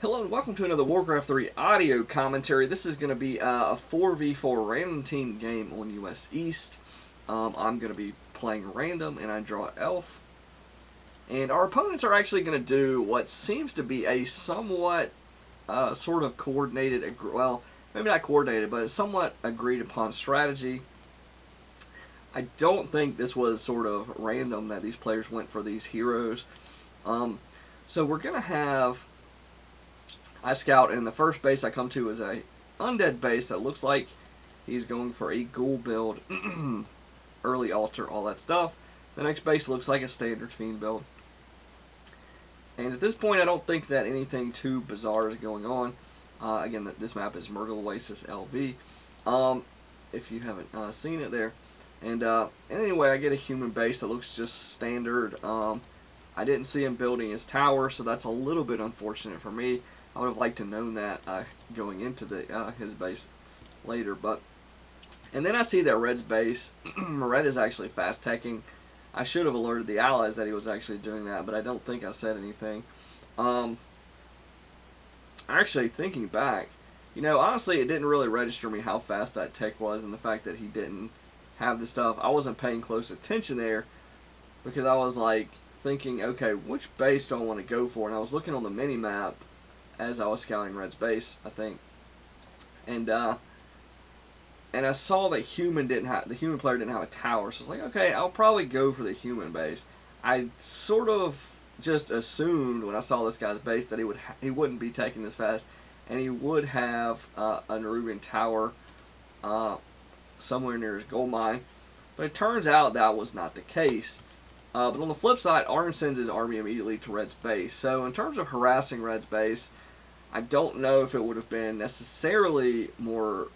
Hello and welcome to another Warcraft 3 audio commentary. This is going to be a 4v4 random team game on US East. I'm going to be playing random and I draw elf. And our opponents are actually going to do what seems to be a somewhat sort of coordinated, well, maybe not coordinated, but a somewhat agreed upon strategy. I don't think this was sort of random that these players went for these heroes. So we're going to have... I scout, and the first base I come to is a undead base that looks like he's going for a ghoul build, early altar, all that stuff. The next base looks like a standard fiend build. And at this point, I don't think that anything too bizarre is going on. Again, this map is Mur'gul Oasis LV, if you haven't seen it there. And anyway, I get a human base that looks just standard. I didn't see him building his tower, so that's a little bit unfortunate for me. I would have liked to known that going into his base later. And then I see that Red's base. Red is actually fast teching. I should have alerted the allies that he was actually doing that, but I don't think I said anything. Actually, thinking back, honestly, it didn't really register me how fast that tech was, and the fact that he didn't have the stuff. I wasn't paying close attention there because I was like thinking, okay, which base do I want to go for? And I was looking on the mini map as I was scouting Red's base, I think, and I saw that the human player didn't have a tower, so I was like, okay, I'll probably go for the human base. I sort of just assumed when I saw this guy's base that he wouldn't be taking this fast, and he would have a Nerubian tower somewhere near his gold mine, but it turns out that was not the case. But on the flip side, Arn sends his army immediately to Red's base. So in terms of harassing Red's base, I don't know if it would have been necessarily more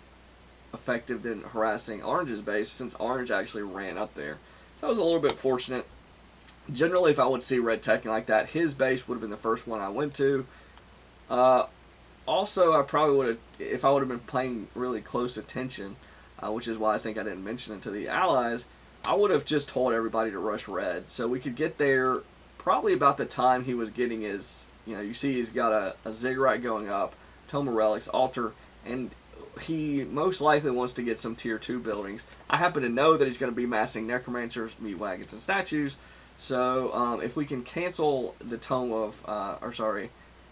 effective than harassing Orange's base, since Orange actually ran up there. So I was a little bit fortunate. Generally, if I would see Red teching like that, his base would have been the first one I went to. Also, I probably would have, if I would have been paying really close attention, which is why I think I didn't mention it to the allies, I would have just told everybody to rush Red, so we could get there probably about the time he was getting his, you see he's got a ziggurat going up, Tome of Relics, altar, and he most likely wants to get some tier 2 buildings. I happen to know that he's going to be massing necromancers, meat wagons, and statues, so if we can cancel the Tome of,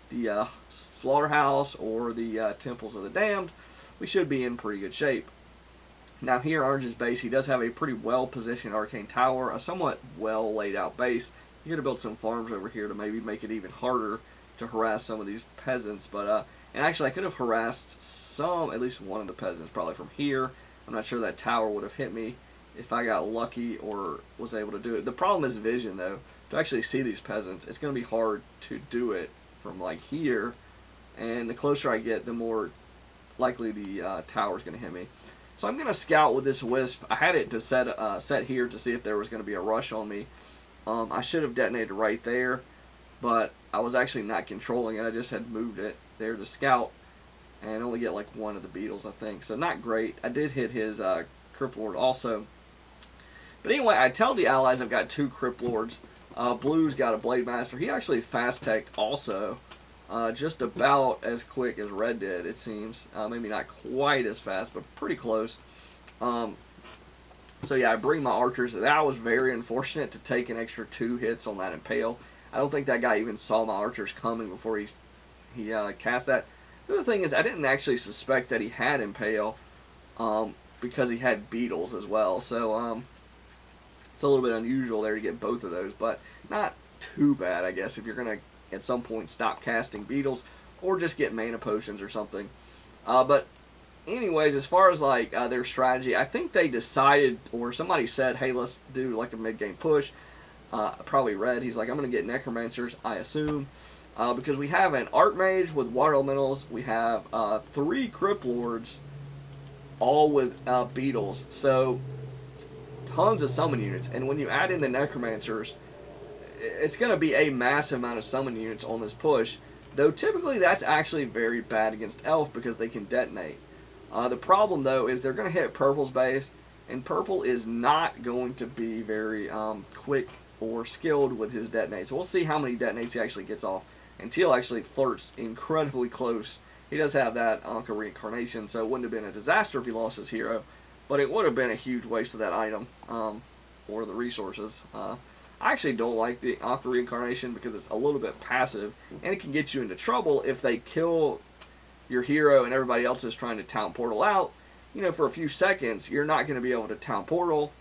the Slaughterhouse or the Temples of the Damned, we should be in pretty good shape. Now here, Orange's base, he does have a pretty well-positioned arcane tower, a somewhat well-laid-out base. You could have built some farms over here to maybe make it even harder to harass some of these peasants, but and actually I could have harassed at least one of the peasants, probably from here. I'm not sure that tower would have hit me if I got lucky or was able to do it. The problem is vision, though. To actually see these peasants, it's going to be hard to do it from like here, and the closer I get, the more likely the tower is going to hit me. So I'm going to scout with this wisp. I had it to set here to see if there was going to be a rush on me. I should have detonated right there, but I was actually not controlling it. I just had moved it there to scout and only get like one of the beetles, I think. So not great. I did hit his Crypt Lord also. But anyway, I tell the allies I've got 2 Crypt Lords. Blue's got a Blade Master. He actually fast-teched also. Just about as quick as Red did, it seems. Maybe not quite as fast, but pretty close. So yeah, I bring my archers. That was very unfortunate to take an extra 2 hits on that Impale. I don't think that guy even saw my archers coming before he cast that. The other thing is, I didn't actually suspect that he had Impale because he had beetles as well. So it's a little bit unusual there to get both of those, but not too bad, I guess, if you're going to at some point stop casting beetles or just get mana potions or something. But anyways, as far as like their strategy, I think they decided, or somebody said, hey, let's do like a mid-game push. Probably Red, he's like, I'm going to get necromancers, I assume, because we have an archmage with water elementals. We have 3 crypt lords, all with beetles, so tons of summon units. And when you add in the necromancers, it's going to be a massive amount of summon units on this push, though typically that's actually very bad against Elf because they can detonate. The problem, though, is they're going to hit Purple's base, and Purple is not going to be very quick or skilled with his detonates. We'll see how many detonates he actually gets off. And Teal actually flirts incredibly close. He does have that Anka reincarnation, so it wouldn't have been a disaster if he lost his hero, but it would have been a huge waste of that item, or the resources. I actually don't like the Anka reincarnation because it's a little bit passive, and it can get you into trouble if they kill your hero and everybody else is trying to town portal out. You know, for a few seconds, you're not going to be able to town portal,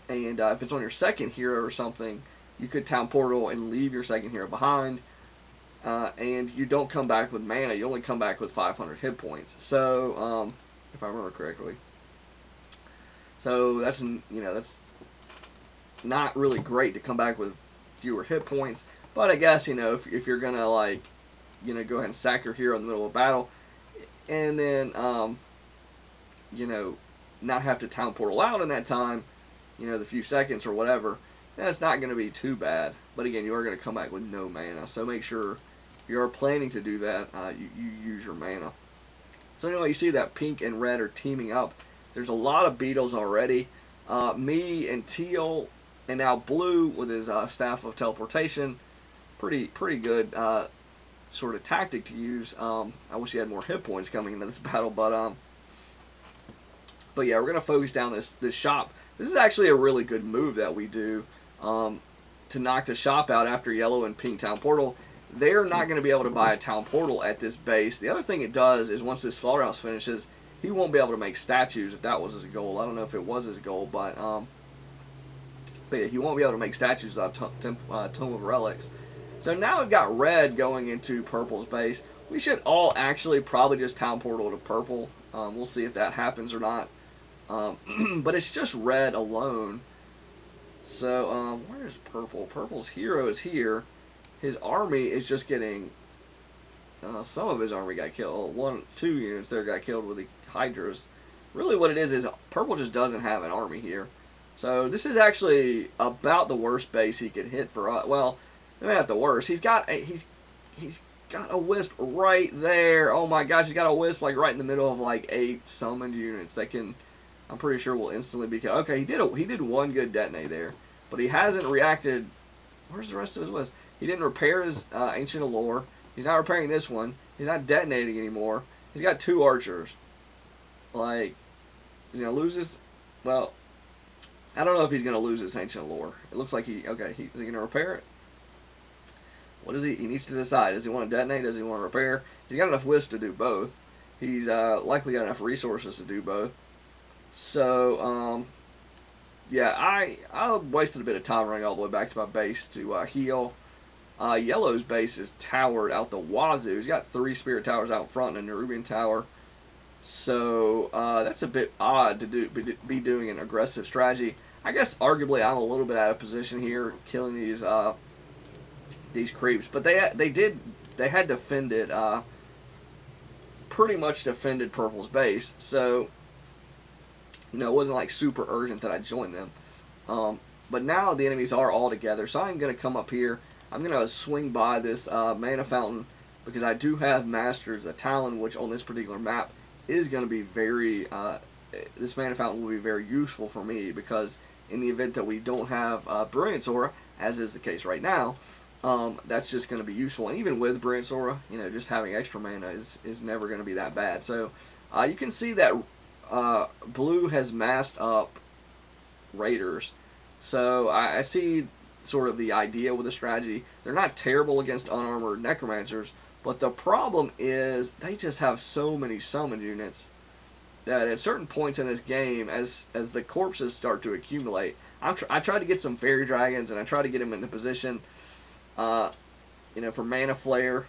and if it's on your second hero or something, you could town portal and leave your second hero behind, and you don't come back with mana. You only come back with 500 hit points. So, if I remember correctly, so that's that's not really great to come back with fewer hit points. But I guess if you're gonna like go ahead and sack your hero in the middle of battle, and then not have to town portal out in that time, the few seconds or whatever, then it's not going to be too bad. But again, you are going to come back with no mana, so make sure if you are planning to do that, you use your mana. So anyway, you see that pink and red are teaming up. There's a lot of beetles already. Me and Teal, and now Blue with his staff of teleportation. Pretty good sort of tactic to use. I wish he had more hit points coming into this battle, but yeah, we're gonna focus down this shop. This is actually a really good move that we do to knock the shop out after yellow and pink town portal. They're not going to be able to buy a town portal at this base. The other thing it does is once this slaughterhouse finishes, he won't be able to make statues if that was his goal. I don't know if it was his goal, but yeah, he won't be able to make statues without Tome of Relics. So now we've got red going into purple's base. We should all actually probably just town portal to purple. We'll see if that happens or not. But it's just red alone. So where's purple? Purple's hero is here. His army is just getting some of his army got killed. Two units there got killed with the hydras. Really what it is purple just doesn't have an army here. So this is actually about the worst base he could hit for us. Well, not the worst. He's got a wisp right there. Oh my gosh, he's got a wisp like right in the middle of like 8 summoned units that can, I'm pretty sure, will instantly be killed. Okay, he did one good detonate there, but he hasn't reacted. Where's the rest of his wisp? He didn't repair his Ancient Allure. He's not repairing this one. He's not detonating anymore. He's got 2 archers. Like, he's gonna lose his. Well, I don't know if he's gonna lose his Ancient Allure. It looks like is he gonna repair it? What is he? He needs to decide. Does he want to detonate? Does he want to repair? He's got enough wisp to do both. He's likely got enough resources to do both. So, yeah, I wasted a bit of time running all the way back to my base to heal. Yellow's base is towered out the wazoo. He's got 3 spirit towers out front and a Nerubian tower. So, that's a bit odd to be doing an aggressive strategy. I guess arguably I'm a little bit out of position here, killing these creeps, but they had defended pretty much defended purple's base, so it wasn't like super urgent that I joined them. But now the enemies are all together, so I'm going to come up here. I'm going to swing by this mana fountain because I do have Masters of Talon, which on this particular map is going to be very this mana fountain will be very useful for me, because in the event that we don't have Brilliance Aura, as is the case right now, that's just going to be useful. And even with Brilliance Aura, just having extra mana is never going to be that bad. So you can see that Blue has masked up Raiders. So I see sort of the idea with the strategy. They're not terrible against unarmored Necromancers, but the problem is they just have so many summoned units that at certain points in this game, as the corpses start to accumulate, I try to get some Fairy Dragons, and I try to get them into position, for Mana Flare.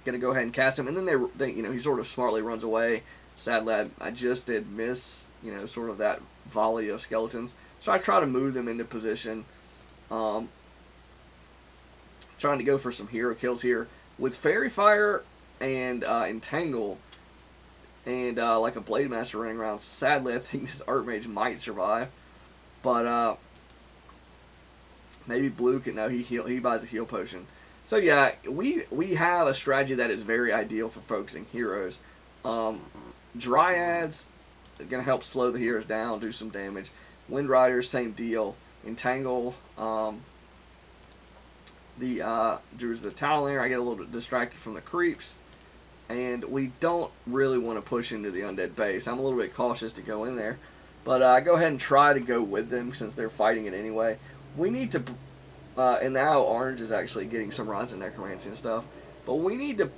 Gonna go ahead and cast him, and then they he sort of smartly runs away. Sadly, I just did miss, sort of that volley of skeletons. So I try to move them into position. Trying to go for some hero kills here. With Fairy Fire and Entangle and like a Blade Master running around, sadly I think this Archmage might survive. But maybe Blue can, no, he buys a heal potion. So yeah, we have a strategy that is very ideal for focusing heroes. Dryads are going to help slow the heroes down, do some damage. Wind Riders, same deal. entangle there's the tower there. I get a little bit distracted from the creeps, and we don't really want to push into the undead base. I'm a little bit cautious to go in there, but I go ahead and try to go with them since they're fighting it anyway. We need to, and now Orange is actually getting some runs in necromancy and stuff, but we need to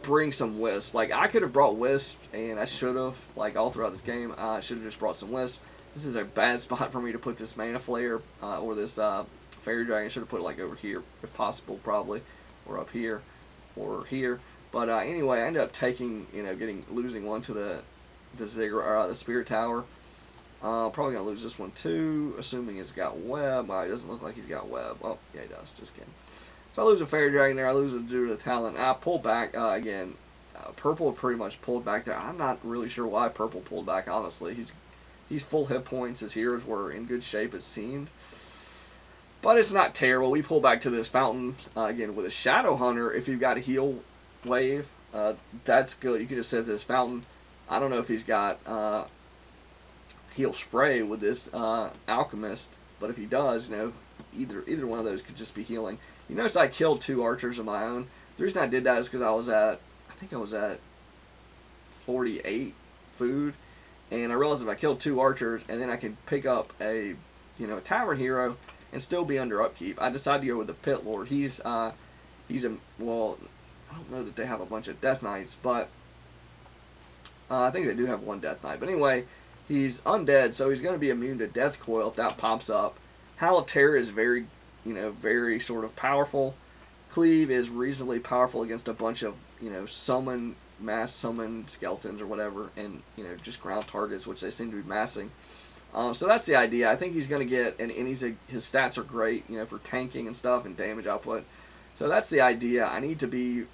bring some wisp. Like, I could have brought wisp, and I should have, like, all throughout this game. I should have just brought some wisp. This is a bad spot for me to put this mana flare, or this fairy dragon. I should have put it, like, over here, if possible, probably, or up here, or here. But anyway, I ended up taking, losing one to the the spirit tower. Probably gonna lose this one too, assuming it's got web. It doesn't look like he's got web. Oh, yeah, he does. Just kidding. So I lose a fairy dragon there. I lose a dude with talent. I pull back again. Purple pretty much pulled back there. I'm not really sure why purple pulled back. Honestly, he's full hit points. His heroes were in good shape, it seemed. But it's not terrible. We pull back to this fountain again with a shadow hunter. If you've got a heal wave, that's good. You can just set this fountain. I don't know if he's got heal spray with this alchemist, but if he does, either one of those could just be healing. You notice I killed 2 archers of my own. The reason I did that is because I think I was at 48 food, and I realized if I killed 2 archers and then I can pick up a tavern hero and still be under upkeep. I decided to go with the pit lord. He's a, well, I don't know that they have a bunch of death knights, but I think they do have 1 death knight. But anyway, he's undead, so he's going to be immune to death coil if that pops up. Howl of Terror is very, very sort of powerful. Cleave is reasonably powerful against a bunch of, mass summon skeletons or whatever, and, just ground targets, which they seem to be massing. So that's the idea. I think he's going to get, and his stats are great, for tanking and stuff and damage output. So that's the idea. I need to be,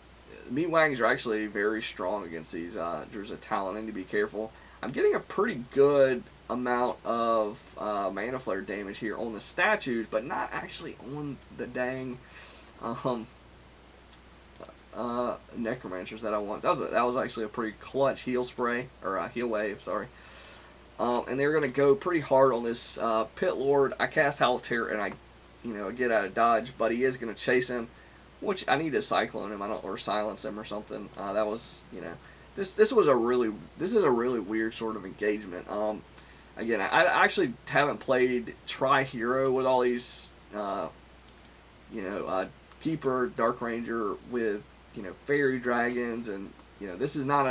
meat wagons are actually very strong against these. There's a talent. I need to be careful. I'm getting a pretty good amount of mana flare damage here on the statues, but not actually on the dang necromancers that I want. That was actually a pretty clutch heal spray, or heal wave, sorry. And they're going to go pretty hard on this pit lord. I cast Howl of Terror and I get out of dodge, but he is going to chase him, which I need to cyclone him, or silence him or something. That was, this is a really weird sort of engagement. Again, I actually haven't played Tri-Hero with all these, Keeper, Dark Ranger with, Fairy Dragons, and, this is not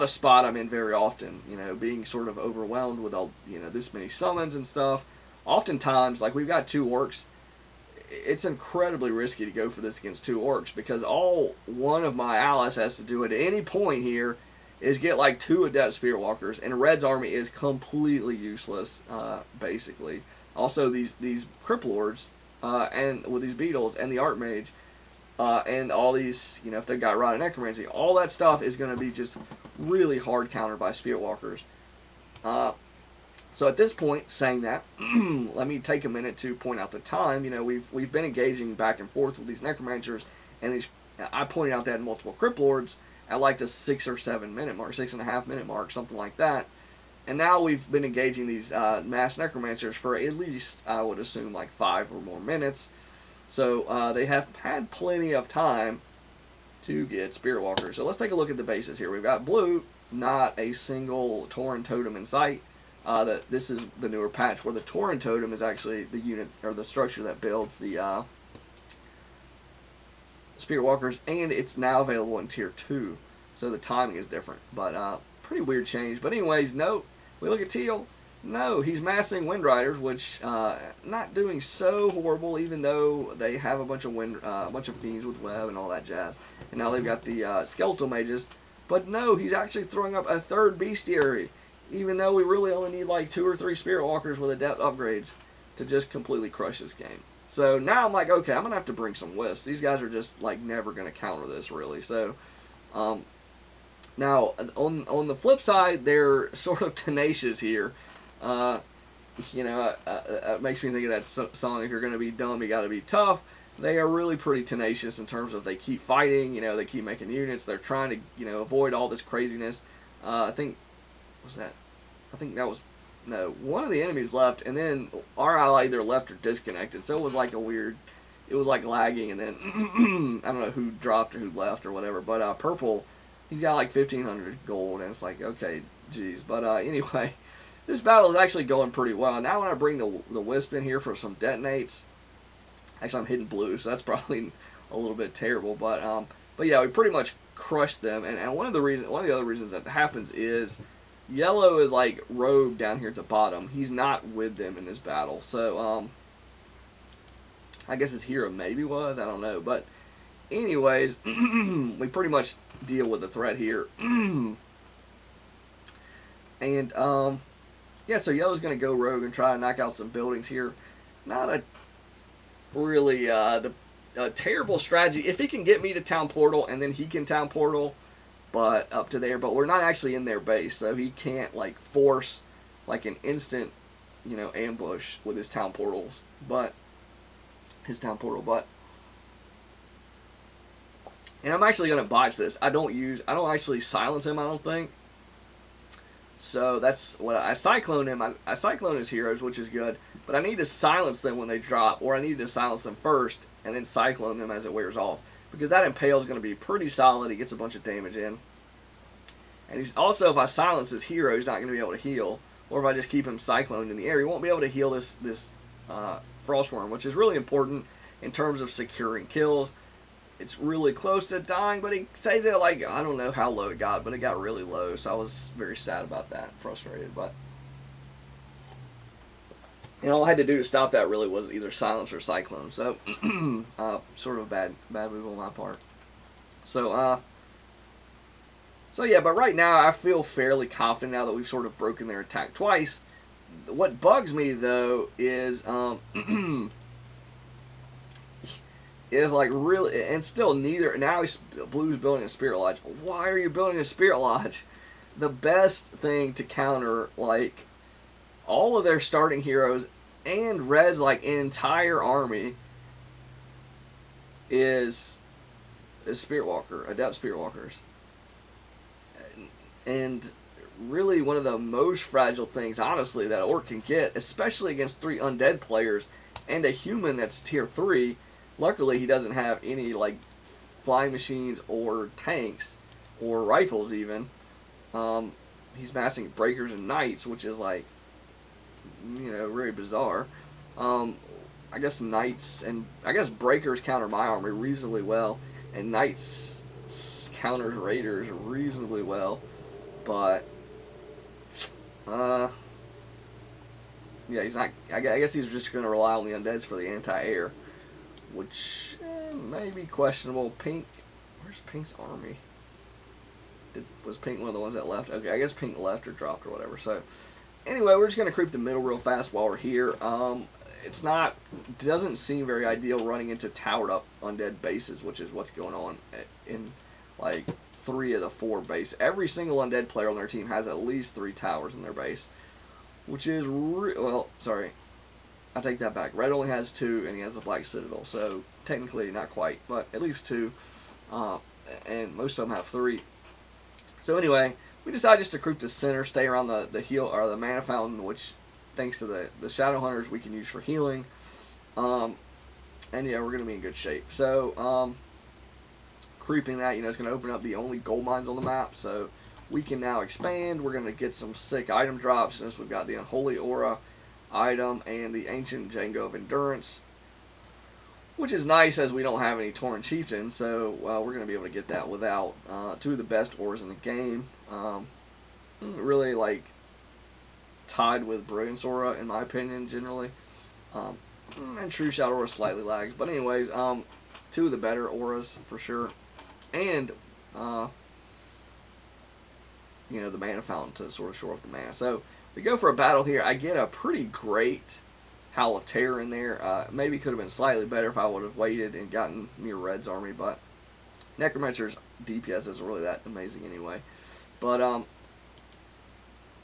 a spot I'm in very often, being sort of overwhelmed with all, this many summons and stuff. Oftentimes, like, we've got 2 orcs. It's incredibly risky to go for this against 2 orcs, because all one of my allies has to do at any point here is get like 2 adept spirit walkers, and Red's army is completely useless, basically. Also, these crypt lords, and with these beetles and the archmage, and all these, if they've got rotted necromancy, all that stuff is going to be just really hard countered by spirit walkers. So at this point, saying that, let me take a minute to point out the time. We've been engaging back and forth with these necromancers, and I pointed out that multiple crypt lords at like the 6 or 7 minute mark, 6.5 minute mark, something like that. And now we've been engaging these mass necromancers for at least, I would assume, like 5 or more minutes. So they have had plenty of time to get spirit walkers. So let's take a look at the bases here. We've got blue, not a single Tauren totem in sight. This is the newer patch where the Tauren totem is actually the unit or the structure that builds the spirit walkers, and it's now available in tier 2. So the timing is different, but pretty weird change. But anyways, no, we look at teal. No, he's massing Wind Riders, which not doing so horrible, even though they have a bunch of fiends with web and all that jazz. And now they've got the skeletal mages. But no, he's actually throwing up a 3rd bestiary, even though we really only need like 2 or 3 spirit walkers with adept upgrades to just completely crush this game. So now I'm like, okay, I'm gonna have to bring some wisps. These guys are just like never gonna counter this really. So now on the flip side, they're sort of tenacious here. It makes me think of that song, if you're going to be dumb, you got to be tough. They are really pretty tenacious in terms of they keep fighting, they keep making units. They're trying to, avoid all this craziness. I think that was no, one of the enemies left, and then our ally either left or disconnected. So it was like a weird, it was like lagging, and then I don't know who dropped or who left or whatever. But purple, he's got like 1,500 gold, and it's like, okay, geez. But anyway, this battle is actually going pretty well. Now when I bring the wisp in here for some detonates, actually I'm hitting blue, so that's probably a little bit terrible. But yeah, we pretty much crushed them, and one of the other reasons that happens is yellow is like rogue down here at the bottom. He's not with them in this battle, so I guess his hero maybe was, I don't know. But anyways, we pretty much deal with the threat here. And yeah, so yellow's gonna go rogue and try to knock out some buildings here. Not a really a terrible strategy. If he can get me to town portal and then he can town portal, but up to there. But we're not actually in their base, so he can't like force like an instant, you know, ambush with his town portals. But and I'm actually gonna botch this. I don't actually silence him, I don't think. So that's what I cyclone him. I cyclone his heroes, which is good, but I need to silence them when they drop, or I need to silence them first and then cyclone them as it wears off, because that impale is going to be pretty solid. He gets a bunch of damage in, and he's also, if I silence his hero, he's not going to be able to heal, or if I just keep him cycloned in the air, he won't be able to heal this Frostworm, which is really important in terms of securing kills. It's really close to dying, but he saved it like, I don't know how low it got, but it got really low, so I was very sad about that, frustrated. But and all I had to do to stop that really was either silence or cyclone, so sort of a bad move on my part. So yeah, but right now I feel fairly confident now that we've sort of broken their attack twice. What bugs me though is is like really, and still neither. Now Blue's building a Spirit Lodge. Why are you building a Spirit Lodge? The best thing to counter like all of their starting heroes and Red's like entire army is Spirit Walker, Adept Spirit Walkers, and really one of the most fragile things, honestly, that Orc can get, especially against 3 undead players and a human that's tier 3. Luckily, he doesn't have any like flying machines or tanks or rifles even. He's massing breakers and knights, which is like, you know, really bizarre. I guess knights and I guess breakers counter my army reasonably well, and knights counters raiders reasonably well. But yeah, he's not. I guess he's just going to rely on the undeads for the anti-air, which may be questionable. Pink, where's Pink's army? Was Pink one of the ones that left? Okay, I guess Pink left or dropped or whatever. So anyway, we're just going to creep the middle real fast while we're here. Doesn't seem very ideal running into towered up undead bases, which is what's going on in like 3 of the 4 bases. Every single undead player on their team has at least 3 towers in their base, which is well, sorry, I take that back. Red only has 2, and he has a Black Citadel, so technically not quite, but at least 2, and most of them have 3. So anyway, we decided just to creep the center, stay around the heal or the mana fountain, which thanks to the Shadow Hunters we can use for healing, and yeah, we're gonna be in good shape. So creeping that, you know, it's gonna open up the only gold mines on the map, so we can now expand. We're gonna get some sick item drops since we've got the Unholy Aura item and the Ancient Django of Endurance, which is nice as we don't have any Tauren Chieftains, so we're going to be able to get that without 2 of the best auras in the game. Really, like, tied with Brilliance Aura, in my opinion, generally. And True Shadow Aura slightly lags, but anyways, 2 of the better auras, for sure. And, you know, the Mana Fountain to sort of shore up the mana. So, we go for a battle here. I get a pretty great Howl of Terror in there. Maybe could have been slightly better if I would have waited and gotten near Red's army, but Necromancer's DPS isn't really that amazing anyway. But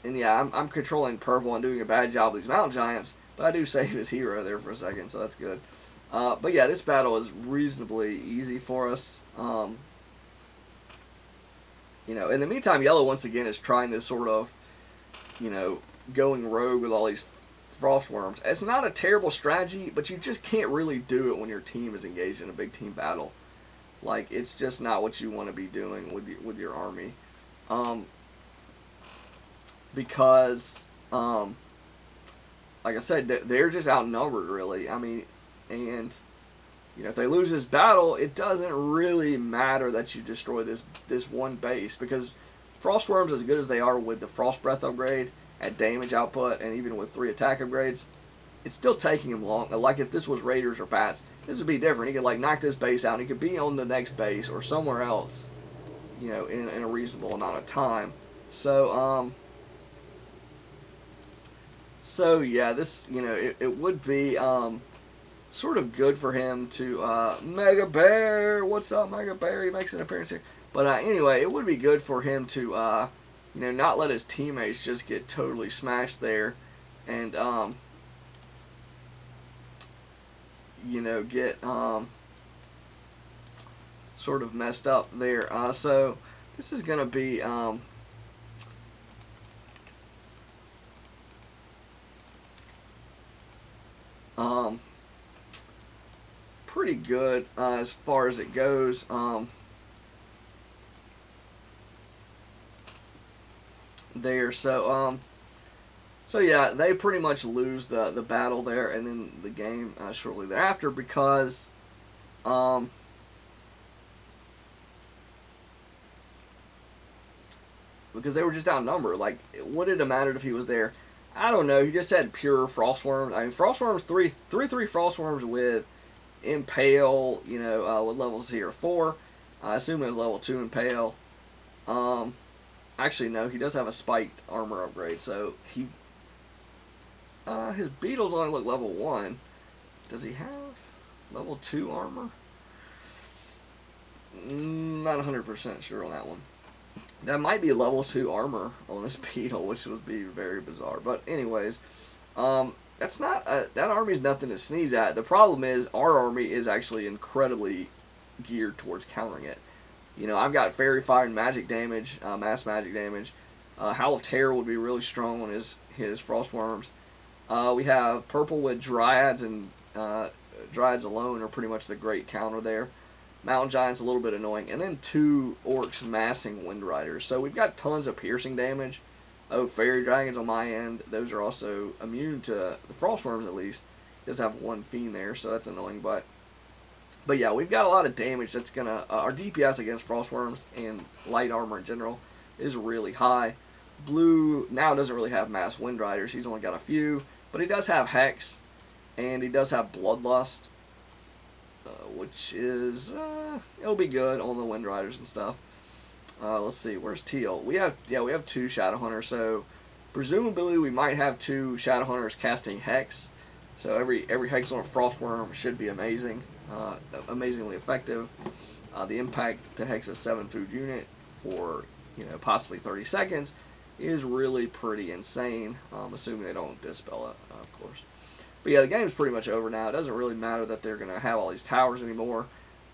and yeah, I'm controlling purple and doing a bad job with these Mountain Giants, but I do save his hero there for a second, so that's good. But yeah, this battle is reasonably easy for us. You know, in the meantime, Yellow once again is trying this sort of, you know, going rogue with all these frost worms. It's not a terrible strategy, but you just can't really do it when your team is engaged in a big team battle. Like, it's just not what you want to be doing with your army, um, because like I said, they're just outnumbered, really. I mean, and if they lose this battle, it doesn't really matter that you destroy this one base, because frost worms, as good as they are with the frost breath upgrade at damage output, and even with 3 attack upgrades, it's still taking him long. Like, if this was raiders or bats, this would be different. He could like knock this base out, and he could be on the next base or somewhere else, in a reasonable amount of time. So yeah, this, it would be sort of good for him to Mega Bear. What's up, Mega Bear? He makes an appearance here. But anyway, it would be good for him to not let his teammates just get totally smashed there, and get sort of messed up there. So this is gonna be pretty good as far as it goes. There, so yeah, they pretty much lose the battle there, and then the game shortly thereafter, because they were just outnumbered. Like, would it have mattered if he was there? I don't know. He just had pure frost worms. I mean, frost worms, three frost worms with impale, with levels 0 to 4. I assume it was level 2 impale. Actually, no, he does have a spiked armor upgrade, so his beetles only look level 1. Does he have level 2 armor? Not 100% sure on that one. That might be level 2 armor on this beetle, which would be very bizarre. But anyways, that's not that army's nothing to sneeze at. The problem is our army is actually incredibly geared towards countering it. I've got Fairy Fire and magic damage, mass magic damage. Howl of Terror would be really strong on his frost worms. We have purple with dryads, and dryads alone are pretty much the great counter there. Mountain Giant's a little bit annoying, and then 2 orcs massing Wind Riders. So we've got tons of piercing damage. Oh, Fairy Dragons on my end. Those are also immune to the frost worms, at least. He does have 1 fiend there, so that's annoying. But yeah, we've got a lot of damage that's gonna. Our DPS against frost worms and light armor in general is really high. Blue now doesn't really have mass Wind Riders. He's only got a few, but he does have Hex, and he does have Bloodlust, which is it'll be good on the Wind Riders and stuff. Let's see, where's Teal? We have 2 Shadowhunters, so presumably we might have 2 Shadowhunters casting Hex. So every Hex on a Frostworm should be amazing, amazingly effective. The impact to Hex a 7 food unit for possibly 30 seconds is really pretty insane. Assuming they don't dispel it, of course. But yeah, the game's pretty much over now. It doesn't really matter that they're going to have all these towers anymore.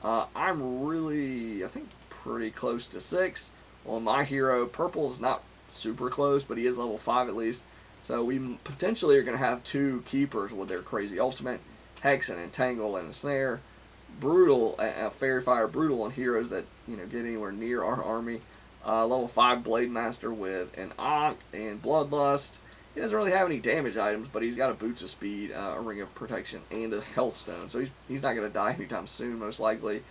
I'm really, I think, pretty close to 6 on my hero. Purple's not super close, but he is level 5 at least. So we potentially are going to have 2 keepers with their crazy ultimate. Hex and Entangle and a Snare. Brutal, Fairy Fire Brutal on heroes that get anywhere near our army. Level 5 Blade Master with an Ankh and Bloodlust. He doesn't really have any damage items, but he's got a Boots of Speed, a Ring of Protection, and a Health Stone. So he's not going to die anytime soon, most likely.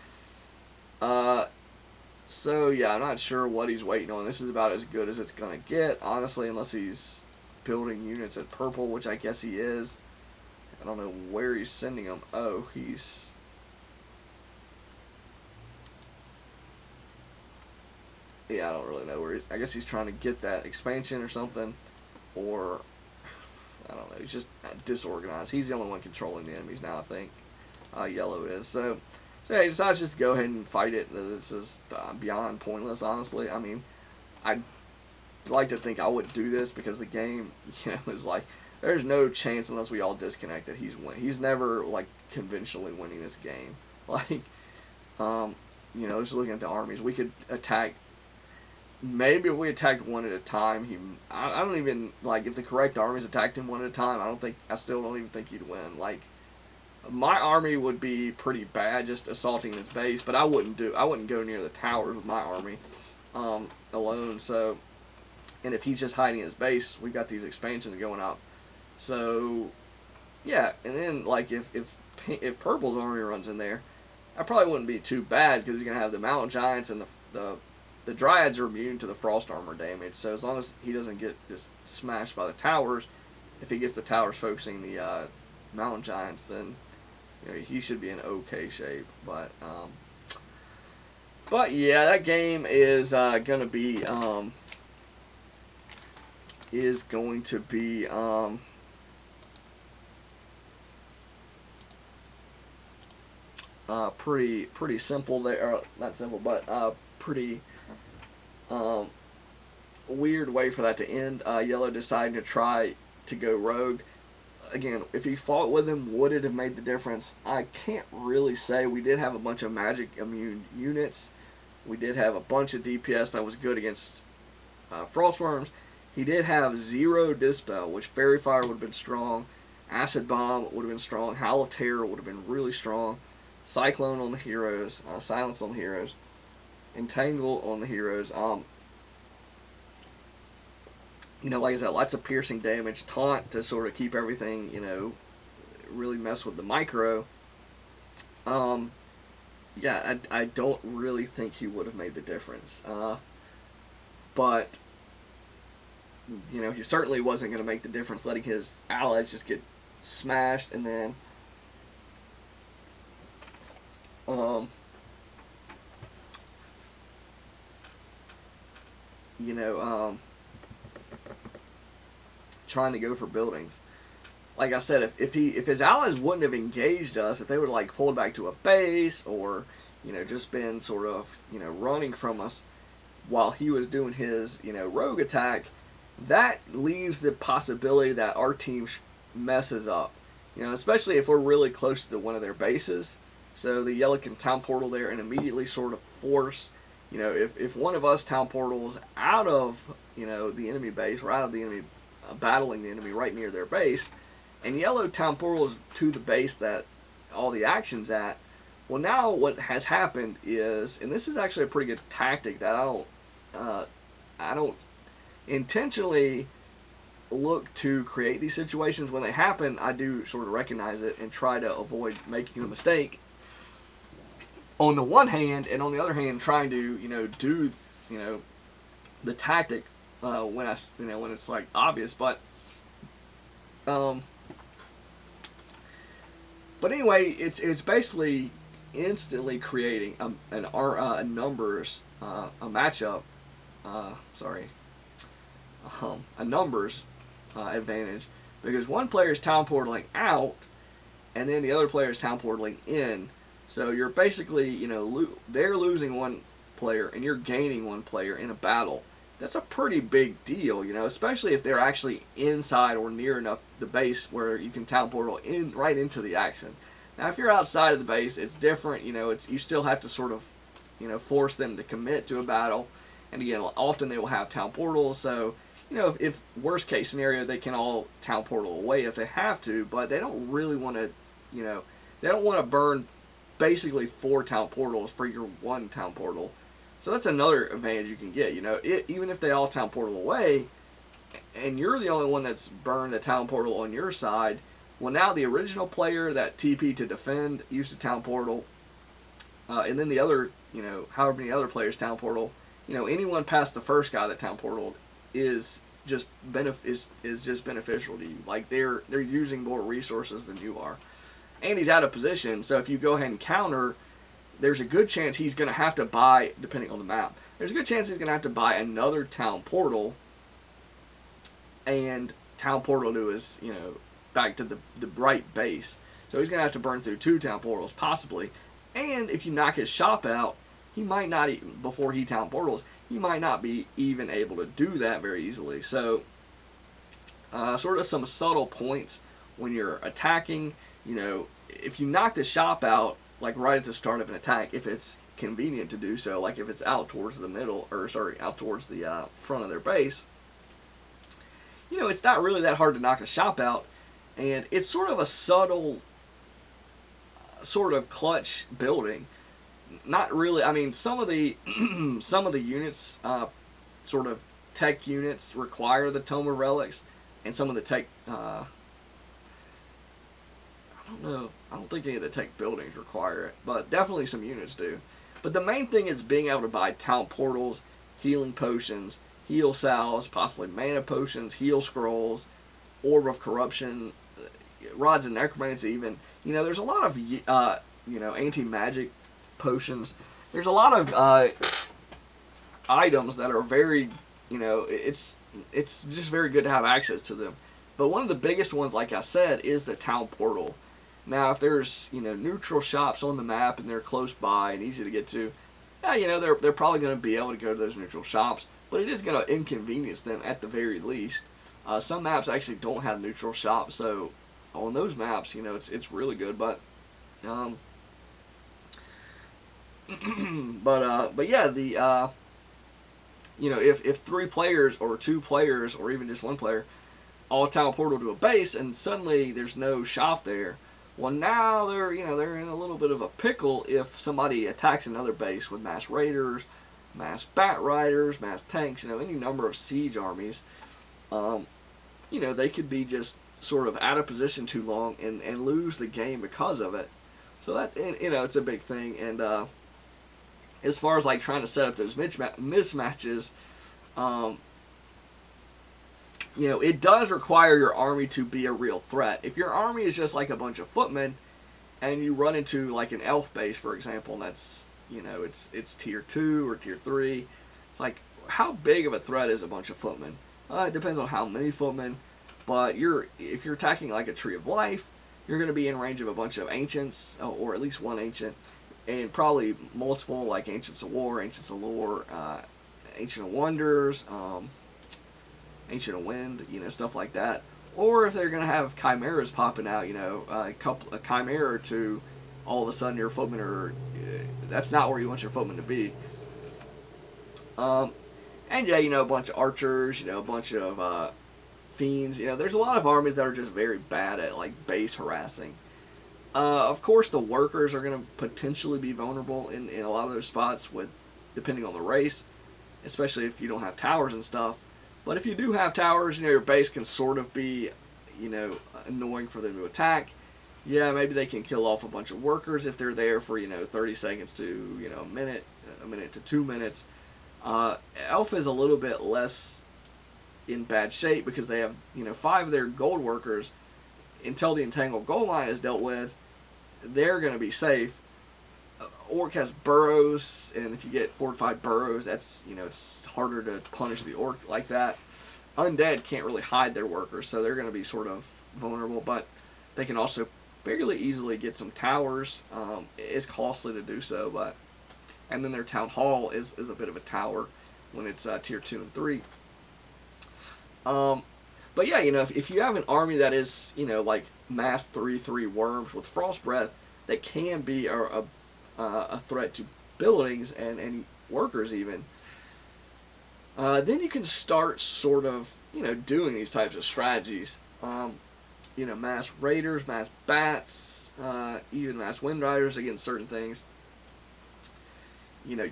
So yeah, I'm not sure what he's waiting on. This is about as good as it's going to get, honestly, unless he's building units at purple, which I guess he is. I don't know where he's sending them. Oh, he's... Yeah, I don't really know where I guess he's trying to get that expansion or something. Or, I don't know, he's just disorganized. He's the only one controlling the enemies now, I think. Yellow is. So yeah, he decides just to go ahead and fight it. This is beyond pointless, honestly. I mean, I'd like to think I wouldn't do this because the game, is like, there's no chance unless we all disconnect that he's winning. He's never, like, conventionally winning this game. Like, just looking at the armies, we could attack maybe if we attacked one at a time, I don't even, like, if the correct armies attacked him one at a time, I still don't even think he'd win. Like, my army would be pretty bad just assaulting his base, but I wouldn't go near the towers with my army alone. So, and if he's just hiding his base, we've got these expansions going up. So, yeah, and then like if Purple's army runs in there, that probably wouldn't be too bad because he's gonna have the Mountain Giants and the Dryads are immune to the Frost armor damage. So as long as he doesn't get just smashed by the towers, if he gets the towers focusing the Mountain Giants, then he should be in okay shape. But yeah, that game is going to be pretty simple there. Not simple, but pretty weird way for that to end. Yellow deciding to try to go rogue. Again, if he fought with him, would it have made the difference? I can't really say. We did have a bunch of magic immune units. We did have a bunch of DPS that was good against Frostworms. He did have 0 Dispel, which Fairy Fire would have been strong. Acid Bomb would have been strong. Howl of Terror would have been really strong. Cyclone on the heroes. Silence on the heroes. Entangle on the heroes. Like I said, lots of piercing damage. Taunt to sort of keep everything, really mess with the micro. Yeah, I don't really think he would have made the difference. But, he certainly wasn't going to make the difference letting his allies just get smashed and then trying to go for buildings. Like I said, if his allies wouldn't have engaged us, if they would have like pulled back to a base or just been sort of running from us while he was doing his rogue attack, that leaves the possibility that our team messes up. Especially if we're really close to one of their bases. So the yellow can town portal there and immediately sort of force, if one of us town portals out of the enemy base or out of the enemy battling the enemy right near their base, and yellow town portals to the base that all the action's at. Well, now what has happened is, and this is actually a pretty good tactic that I don't intentionally look to create these situations. When they happen, I do sort of recognize it and try to avoid making a mistake on the one hand, and on the other hand trying to do the tactic when it's like obvious. But anyway, it's basically instantly creating a numbers a matchup a numbers advantage, because one player is town portaling out and then the other player is town portaling in. So you're basically, they're losing one player and you're gaining one player in a battle. That's a pretty big deal, especially if they're actually inside or near enough the base where you can town portal right into the action. Now, if you're outside of the base, it's different. You still have to sort of, force them to commit to a battle. And again, often they will have town portals. So, if worst case scenario, they can all town portal away if they have to, but they don't really want to, they don't want to burn basically 4 town portals for your 1 town portal. So that's another advantage you can get. Even if they all town portal away, and you're the only one that's burned a town portal on your side, well, now the original player that TP to defend used a town portal, and then the other, however many other players town portal, anyone past the first guy that town portaled is just beneficial to you. Like they're using more resources than you are. And he's out of position, so if you go ahead and counter, there's a good chance he's going to have to buy, depending on the map, there's a good chance he's going to have to buy another town portal and town portal to his, back to the right base. So he's going to have to burn through 2 town portals, possibly. And if you knock his shop out, he might not, before he town portals, he might not be even able to do that very easily. So, sort of some subtle points when you're attacking. If you knock the shop out, like right at the start of an attack if it's convenient to do so. Like if it's out towards the middle, or sorry, out towards the front of their base. It's not really that hard to knock a shop out, and it's sort of a subtle, sort of clutch building. Not really. I mean, some of the some of the units, sort of tech units, require the Tome of Relics, and some of the tech. I don't know. I don't think any of the tech buildings require it, but definitely some units do. But the main thing is being able to buy town portals, healing potions, heal salves, possibly mana potions, heal scrolls, orb of corruption, rods of necromancy. Even there's a lot of anti-magic potions. There's a lot of items that are very it's just very good to have access to them. But one of the biggest ones, like I said, is the town portal. Now, if there's neutral shops on the map and they're close by and easy to get to, yeah, they're probably going to be able to go to those neutral shops, but it is going to inconvenience them at the very least. Some maps actually don't have neutral shops, so on those maps, it's really good. But but yeah, if 3 players or 2 players or even just 1 player all town portal to a base and suddenly there's no shop there, well, now they're in a little bit of a pickle if somebody attacks another base with mass raiders, mass bat riders, mass tanks, any number of siege armies. They could be just sort of out of position too long and lose the game because of it. So that it's a big thing. And as far as like trying to set up those mismatches, it does require your army to be a real threat. If your army is just like a bunch of footmen, and you run into like an elf base, for example, and that's it's tier 2 or tier 3, it's like, how big of a threat is a bunch of footmen? It depends on how many footmen, but if you're attacking like a Tree of Life, you're going to be in range of a bunch of ancients, or at least one ancient, and probably multiple like Ancients of War, Ancients of Lore, Ancient of Wonders, Ancient of Wind, stuff like that. Or if they're going to have chimeras popping out, a chimera or two, all of a sudden your footmen are, that's not where you want your footmen to be. And yeah, a bunch of archers, a bunch of fiends. There's a lot of armies that are just very bad at like base harassing. Of course, the workers are going to potentially be vulnerable in a lot of those spots, depending on the race, especially if you don't have towers and stuff. But if you do have towers, your base can sort of be, annoying for them to attack. Yeah, maybe they can kill off a bunch of workers if they're there for, 30 seconds to, a minute to 2 minutes. Elf is a little bit less in bad shape because they have, 5 of their gold workers. Until the entangled gold line is dealt with, they're going to be safe. Orc has burrows, and if you get fortified burrows, that's it's harder to punish the orc like that. Undead can't really hide their workers, so they're going to be sort of vulnerable, but they can also fairly easily get some towers. It's costly to do so, and then their town hall is a bit of a tower when it's tier 2 and 3. But yeah, if you have an army that is like mass 3/3 worms with frost breath, that can be a threat to buildings and workers even, then you can start sort of doing these types of strategies. Mass raiders, mass bats, even mass wind riders against certain things. You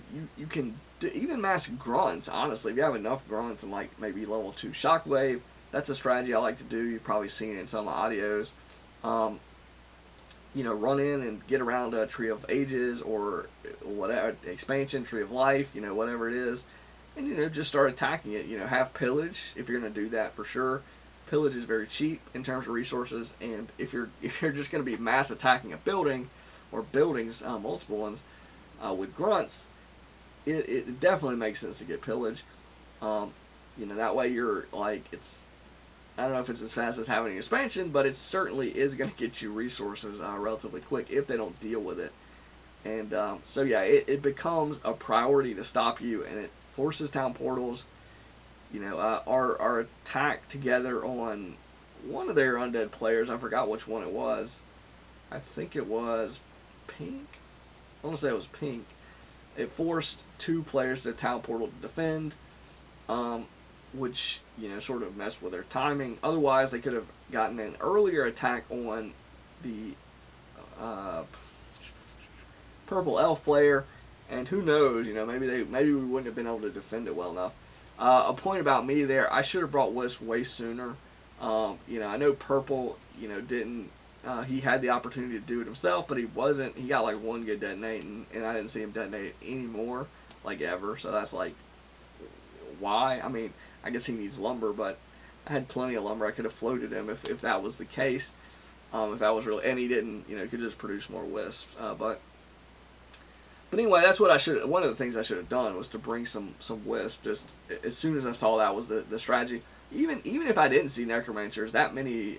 can do even mass grunts. Honestly, if you have enough grunts and like maybe level 2 shockwave, that's a strategy I like to do. You've probably seen it in some audios. Run in and get around a Tree of Ages or whatever, expansion, Tree of Life, whatever it is, and just start attacking it. Have pillage if you're going to do that for sure. Pillage is very cheap in terms of resources, and if you're just going to be mass attacking a building or buildings, multiple ones, with grunts, it definitely makes sense to get pillage. That way you're like, I don't know if it's as fast as having an expansion, but it certainly is going to get you resources relatively quick if they don't deal with it. And so yeah, it becomes a priority to stop you, and it forces town portals. Our attack together on one of their undead players, I forgot which one it was. I think it was Pink. I want to say it was pink. It forced 2 players to Talent Portal to defend, which, sort of messed with their timing. Otherwise, they could have gotten an earlier attack on the purple elf player, and who knows, maybe we wouldn't have been able to defend it well enough. A point about me there, I should have brought Wisp way sooner. I know purple, didn't. He had the opportunity to do it himself, but he wasn't. He got like 1 good detonate, and I didn't see him detonate anymore, like ever. So that's like, why? I mean, I guess he needs lumber, but I had plenty of lumber. I could have floated him if that was the case. If that was really, and he didn't, could just produce more wisps. But anyway, that's what I should. One of the things I should have done was to bring some wisp. Just as soon as I saw that was the strategy. Even if I didn't see necromancers, that many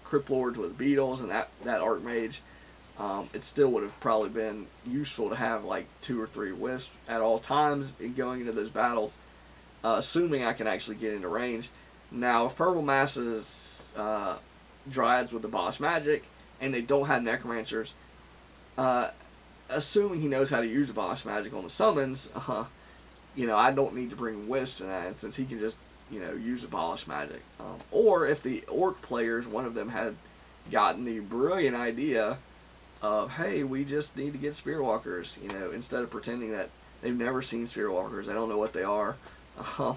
crypt lords with beetles and that archmage, it still would have probably been useful to have like 2 or 3 wisps at all times in going into those battles, assuming I can actually get into range. Now, if purple masses dryads with the boss magic and they don't have necromancers, assuming he knows how to use Abosh magic on the summons, I don't need to bring Wisp in that instance. He can just, use Abolish magic. Or if the orc players, one of them had gotten the brilliant idea of, hey, we just need to get Spearwalkers, instead of pretending that they've never seen Spearwalkers, they don't know what they are, that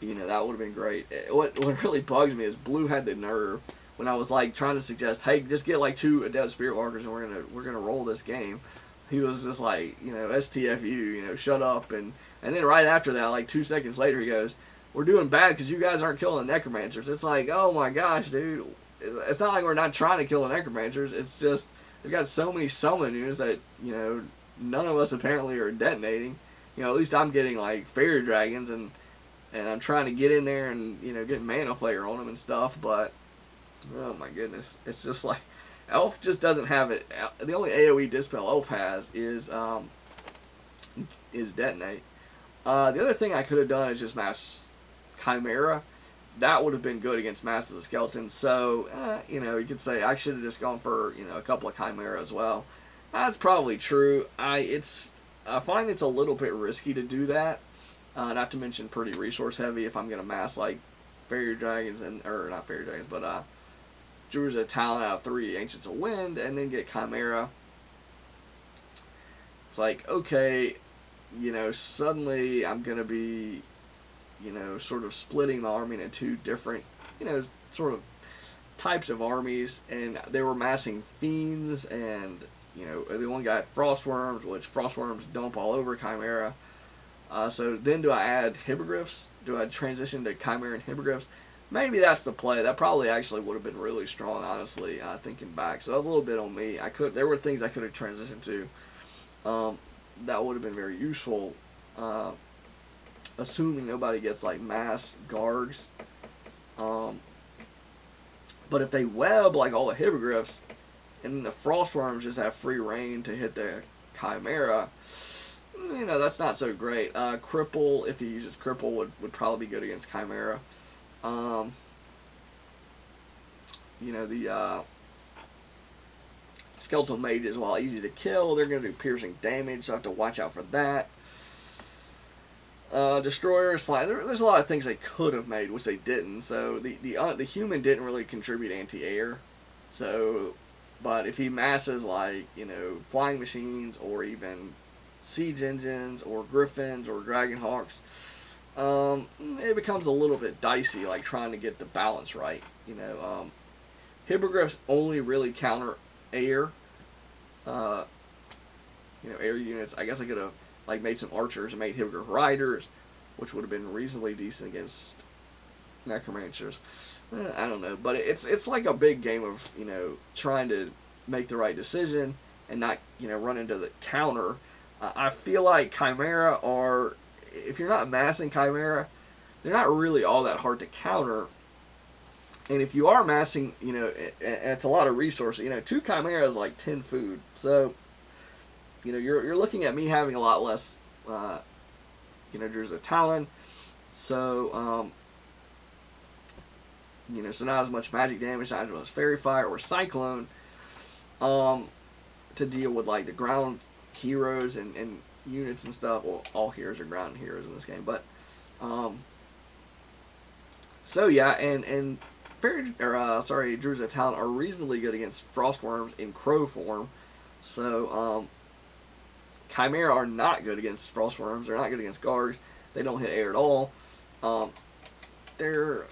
would have been great. What really bugs me is Blue had the nerve when I was like trying to suggest, hey, just get like 2 adept Spearwalkers and we're gonna roll this game. He was just like, STFU, shut up. And then right after that, like 2 seconds later, he goes, we're doing bad because you guys aren't killing the necromancers. It's like, oh my gosh, dude. It's not like we're not trying to kill the necromancers. It's just they've got so many summon units that none of us apparently are detonating. At least I'm getting like fairy dragons and I'm trying to get in there and get mana flare on them and stuff, but oh my goodness, it's just like Elf just doesn't have it. The only AoE dispel Elf has is detonate. The other thing I could have done is just mass Chimera. That would have been good against masses of skeletons. So you could say I should have just gone for a couple of Chimera as well. That's probably true. I find it's a little bit risky to do that. Not to mention pretty resource heavy if I'm gonna mass like fairy dragons or not fairy dragons, but Druids of Talent out of 3 Ancients of Wind, and then get Chimera. It's like, okay, suddenly I'm gonna be, sort of splitting my army into 2 different, sort of types of armies, and they were massing fiends, and the one guy had frostworms, which frostworms dump all over Chimera. So then do I add hippogriffs? Do I transition to Chimera and hippogriffs? Maybe that's the play. That probably actually would have been really strong, honestly, thinking back. So that was a little bit on me. There were things I could have transitioned to. That would have been very useful, assuming nobody gets like mass Gargs. But if they web like all the hippogriffs, and then the frostworms just have free reign to hit the Chimera, that's not so great. Cripple, if he uses Cripple, would probably be good against Chimera. The Skeletal Mages, while easy to kill, they're going to do piercing damage, so I have to watch out for that. Destroyers, fly. There's a lot of things they could have made, which they didn't. So the human didn't really contribute anti-air. So, but if he masses like flying machines or even siege engines or griffins or dragonhawks, it becomes a little bit dicey, like trying to get the balance right. Hippogriffs only really counter air. Air units. I guess I could have like made some archers and made hippogriff riders, which would have been reasonably decent against necromancers. I don't know, but it's like a big game of trying to make the right decision and not run into the counter. I feel like Chimera are, if you're not massing Chimera, they're not really all that hard to counter. And if you are massing, it's a lot of resources. 2 Chimera is like 10 food. So, you're looking at me having a lot less, Druids of Talon. So, so not as much magic damage, not as much Fairy Fire or Cyclone. to deal with like the ground heroes and units and stuff. Well, all heroes are ground heroes in this game, but so yeah, and Druids of Talon are reasonably good against Frostworms in Crow form. So Chimera are not good against Frostworms. They're not good against Gargs. They don't hit air at all. Um, they're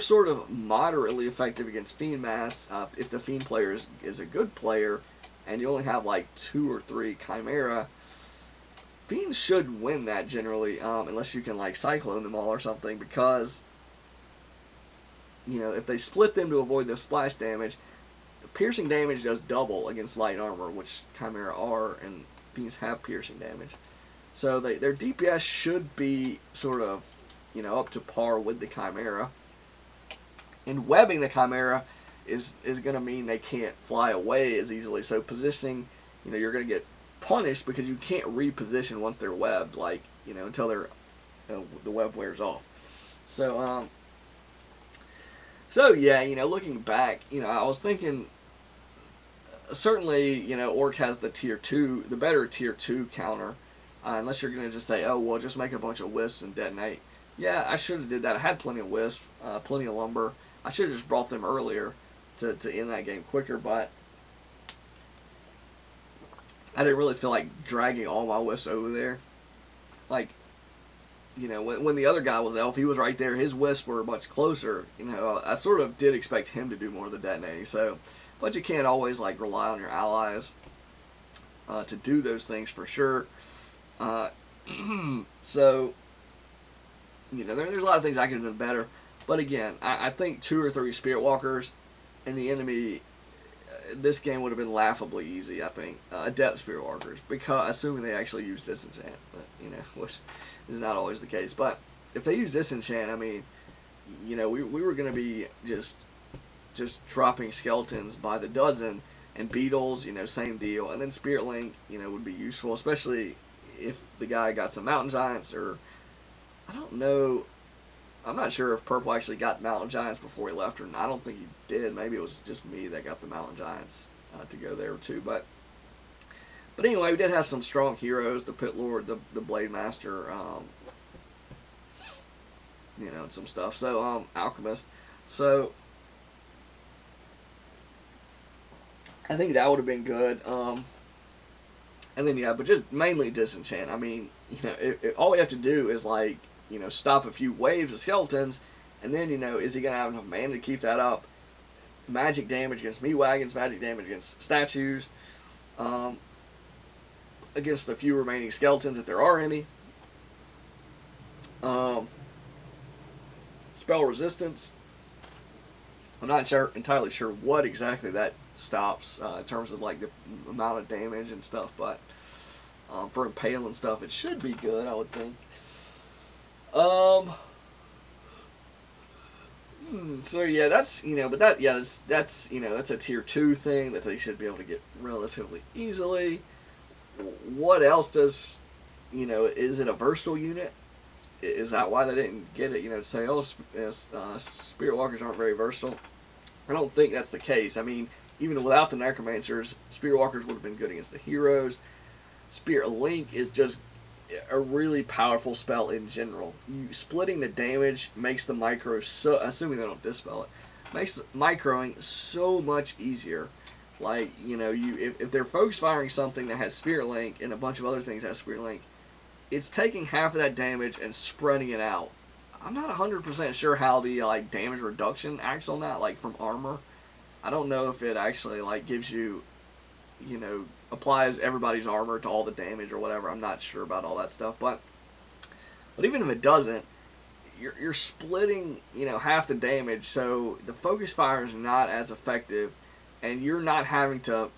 sort of moderately effective against Fiend Mass if the Fiend player is a good player, and you only have like 2 or 3 Chimera. Fiends should win that generally, unless you can like Cyclone them all or something, because if they split them to avoid the splash damage, the piercing damage does double against light armor, which Chimera are, and Fiends have piercing damage. So their DPS should be sort of, up to par with the Chimera. And webbing the Chimera is going to mean they can't fly away as easily. So positioning, you're going to get punished because you can't reposition once they're webbed, like, until the web wears off. So, yeah, looking back, I was thinking, certainly, Orc has the better tier 2 counter, unless you're going to just say, oh, well, just make a bunch of wisps and detonate. Yeah, I should have did that. I had plenty of wisp, plenty of lumber. I should have just brought them earlier to end that game quicker, but I didn't really feel like dragging all my wisps over there. Like, when the other guy was elf, he was right there. His wisps were much closer. I sort of did expect him to do more of the detonating. So, but you can't always like rely on your allies to do those things for sure. So, there's a lot of things I could have done better. But again, I think 2 or 3 Spirit Walkers and the enemy, this game would have been laughably easy, I think. Adept Spirit Walkers, because assuming they actually use Disenchant, but, which is not always the case. But if they use Disenchant, I mean, we were going to be just dropping skeletons by the dozen, and beetles, same deal. And then Spirit Link, would be useful, especially if the guy got some Mountain Giants, or I don't know. I'm not sure if Purple actually got Mountain Giants before he left, or not. I don't think he did. Maybe it was just me that got the Mountain Giants to go there too. But anyway, we did have some strong heroes: the Pit Lord, the Blade Master, and some stuff. So Alchemist. So I think that would have been good. And then yeah, but just mainly Disenchant. I mean, all we have to do is like, stop a few waves of skeletons, and then, is he going to have enough mana to keep that up? Magic damage against meat wagons, magic damage against statues, against the few remaining skeletons, if there are any. Spell resistance. I'm not entirely sure what exactly that stops in terms of like the amount of damage and stuff, but for impale and stuff, it should be good, I would think. So yeah, that's that's a tier 2 thing that they should be able to get relatively easily. What else does, is it a versatile unit? Is that why they didn't get it? Say, oh, Spirit Walkers aren't very versatile. I don't think that's the case. I mean, even without the Necromancers, Spirit Walkers would have been good against the heroes. Spirit Link is just a really powerful spell in general. Splitting the damage makes the micro so, assuming they don't dispel it, makes microing so much easier. Like, if they're focus firing something that has Spirit Link and a bunch of other things that have Spirit Link, it's taking half of that damage and spreading it out. I'm not 100% sure how the like damage reduction acts on that, like from armor. I don't know if it actually like gives you, applies everybody's armor to all the damage or whatever. I'm not sure about all that stuff, but even if it doesn't, you're splitting, half the damage, so the focus fire is not as effective, and you're not having to,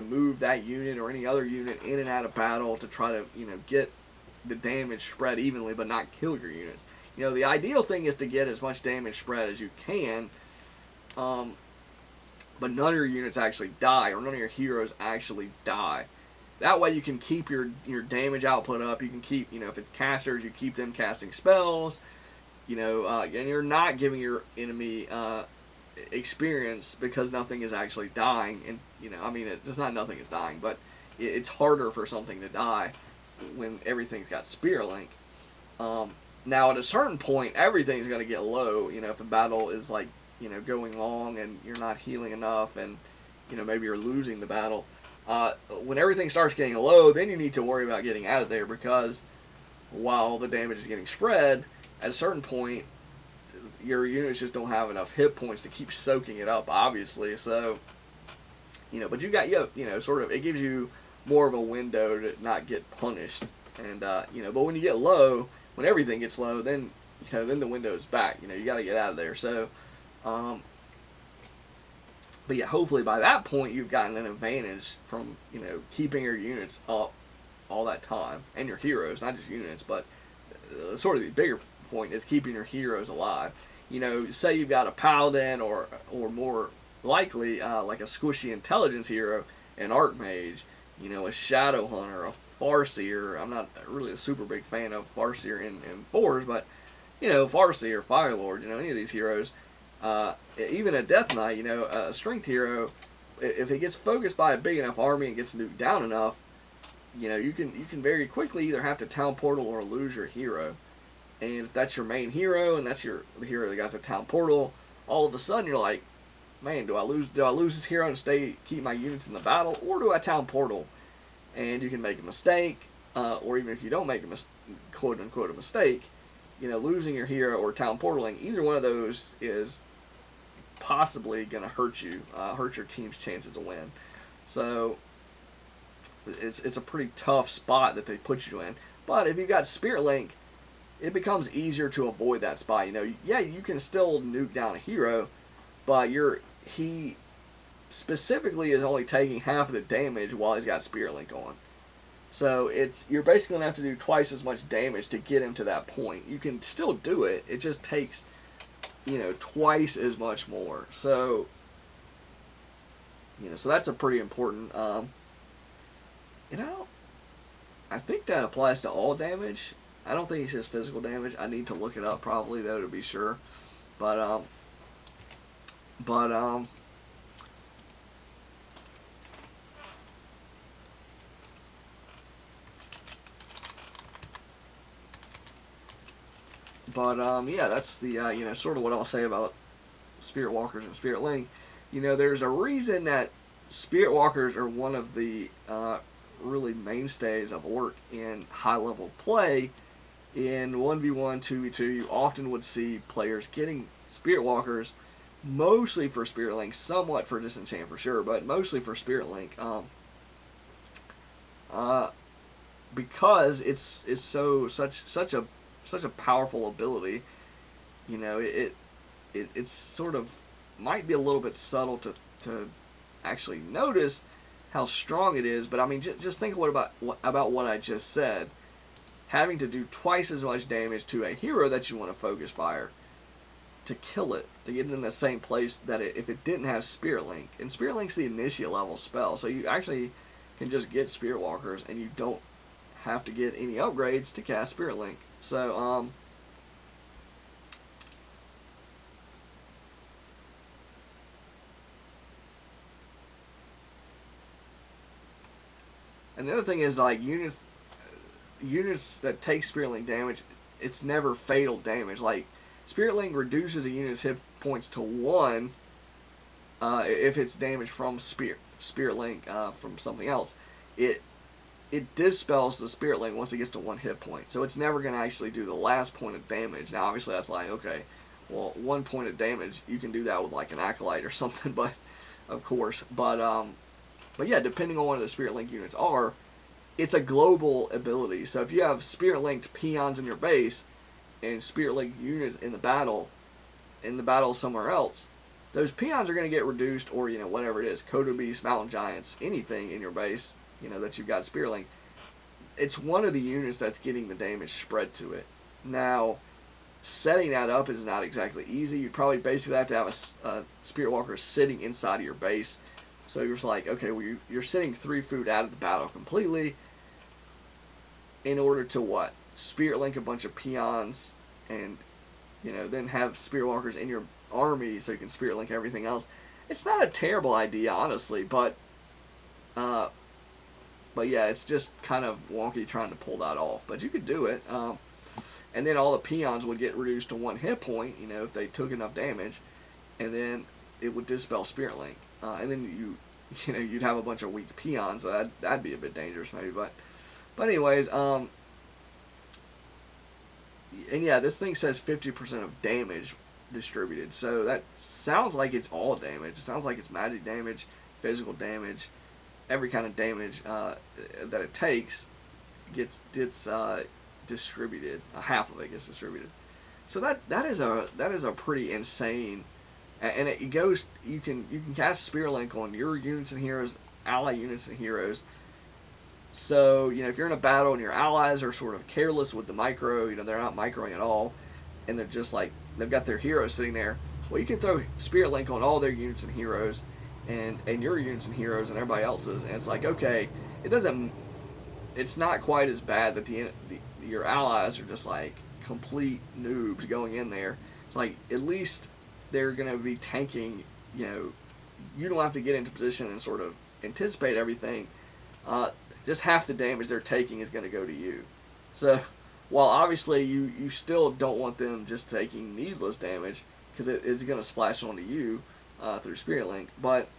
move that unit or any other unit in and out of battle to try to, get the damage spread evenly but not kill your units. The ideal thing is to get as much damage spread as you can, but none of your units actually die, or none of your heroes actually die. That way you can keep your damage output up. You can keep, if it's casters, you keep them casting spells, and you're not giving your enemy experience, because nothing is actually dying. And I mean, it's not nothing is dying, but it's harder for something to die when everything's got Spirit Link. Now at a certain point, everything's going to get low. If a battle is like going long and you're not healing enough, and maybe you're losing the battle. When everything starts getting low, then you need to worry about getting out of there, because while the damage is getting spread, at a certain point, your units just don't have enough hit points to keep soaking it up, obviously. So, but sort of, it gives you more of a window to not get punished. And, but when you get low, when everything gets low, then, then the window's back. You got to get out of there. So, but yeah, hopefully by that point, you've gotten an advantage from, keeping your units up all that time, and your heroes, not just units, but sort of the bigger point is keeping your heroes alive. Say you've got a paladin, or more likely like a squishy intelligence hero, an archmage, a shadow hunter, a farseer. I'm not really a super big fan of farseer in fours, but farseer, firelord, any of these heroes, even a death knight, a strength hero, if it gets focused by a big enough army and gets nuked down enough, you can very quickly either have to town portal or lose your hero. And if that's your main hero, and that's the hero that got a town portal, all of a sudden you're like, man, do I lose this hero and keep my units in the battle, or do I town portal? And you can make a mistake, or even if you don't make a quote unquote a mistake, losing your hero or town portaling, either one of those is possibly going to hurt your team's chances of win. So it's a pretty tough spot that they put you in. But if you've got Spirit Link, it becomes easier to avoid that spot. Yeah, you can still nuke down a hero, but he specifically is only taking half of the damage while he's got Spirit Link on. So you're basically gonna have to do twice as much damage to get him to that point. You can still do it. It just takes twice as much more. So so that's a pretty important. I think that applies to all damage. I don't think he says physical damage. I need to look it up probably though to be sure. But yeah, that's the sort of what I'll say about Spirit Walkers and Spirit Link. There's a reason that Spirit Walkers are one of the really mainstays of Orc in high level play. In 1v1, 2v2, you often would see players getting Spirit Walkers, mostly for Spirit Link, somewhat for Disenchant for sure, but mostly for Spirit Link, because it's such a powerful ability. It's sort of might be a little bit subtle to actually notice how strong it is, but I mean, just think about what I just said. Having to do twice as much damage to a hero that you want to focus fire to kill it, to get it in the same place that if it didn't have Spirit Link. And Spirit Link's the initiate level spell, so you actually can just get Spirit Walkers and you don't have to get any upgrades to cast Spirit Link. So, and the other thing is, like, units that take Spirit Link damage, it's never fatal damage. Like, Spirit Link reduces a unit's hit points to 1 if it's damage from Spirit Link from something else. It dispels the Spirit Link once it gets to 1 hit point. So it's never going to actually do the last point of damage. Now, obviously, that's like, okay, well, 1 point of damage, you can do that with like an Acolyte or something, but of course. But yeah, depending on what the Spirit Link units are, it's a global ability. So if you have Spirit Linked peons in your base and Spirit Linked units in the battle somewhere else, those peons are going to get reduced, or whatever it is, Kodo Beasts, Mountain Giants, anything in your base, that you've got Spirit Link. It's one of the units that's getting the damage spread to it. Now, setting that up is not exactly easy. You probably basically have to have a Spirit Walker sitting inside of your base. So you're just like, okay, well, you're sitting 3 food out of the battle completely in order to Spirit Link a bunch of peons and, then have Spirit Walkers in your army so you can Spirit Link everything else. It's not a terrible idea, honestly, uh, but yeah, it's just kind of wonky trying to pull that off. But you could do it. And then all the peons would get reduced to 1 hit point, you know, if they took enough damage, and then it would dispel Spirit Link, and then you know, you'd have a bunch of weak peons, so that'd be a bit dangerous maybe, but anyways, and yeah, this thing says 50% of damage distributed, so that sounds like it's all damage. It sounds like it's magic damage, physical damage, every kind of damage that it takes gets distributed. Half of it gets distributed. So that is a pretty insane, and it goes. You can cast Spirit Link on your units and heroes, ally units and heroes. So you know, if you're in a battle and your allies are sort of careless with the micro, you know, they're not microing at all, and they're just like they've got their heroes sitting there. Well, you can throw Spirit Link on all their units and heroes, and your units and heroes and everybody else's, and it's like, okay, it doesn't. It's not quite as bad that your allies are just like complete noobs going in there. It's like at least they're going to be tanking. You know, you don't have to get into position and sort of anticipate everything. Just half the damage they're taking is going to go to you. So while obviously you still don't want them just taking needless damage because it's going to splash onto you through Spirit Link. But